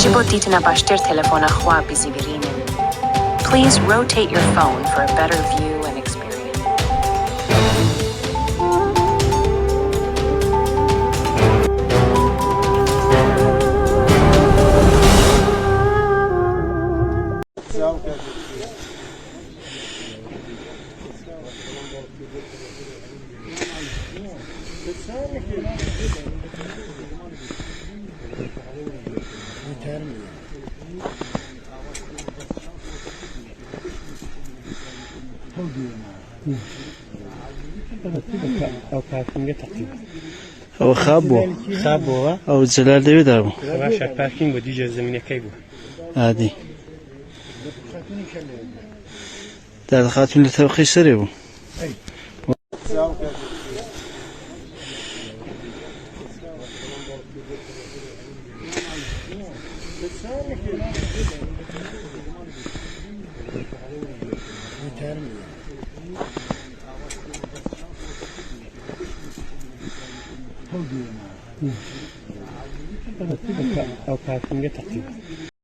يجب تيتنا باشتر تلفون أخوة بزيبرين. Please rotate your phone for a better view and experience. أو خابو أو زلال دي بدارو باشا باركينج ودي جا زميني كيبو عادي دار خاتم لتوخي سريبو أو باركينج تقريبا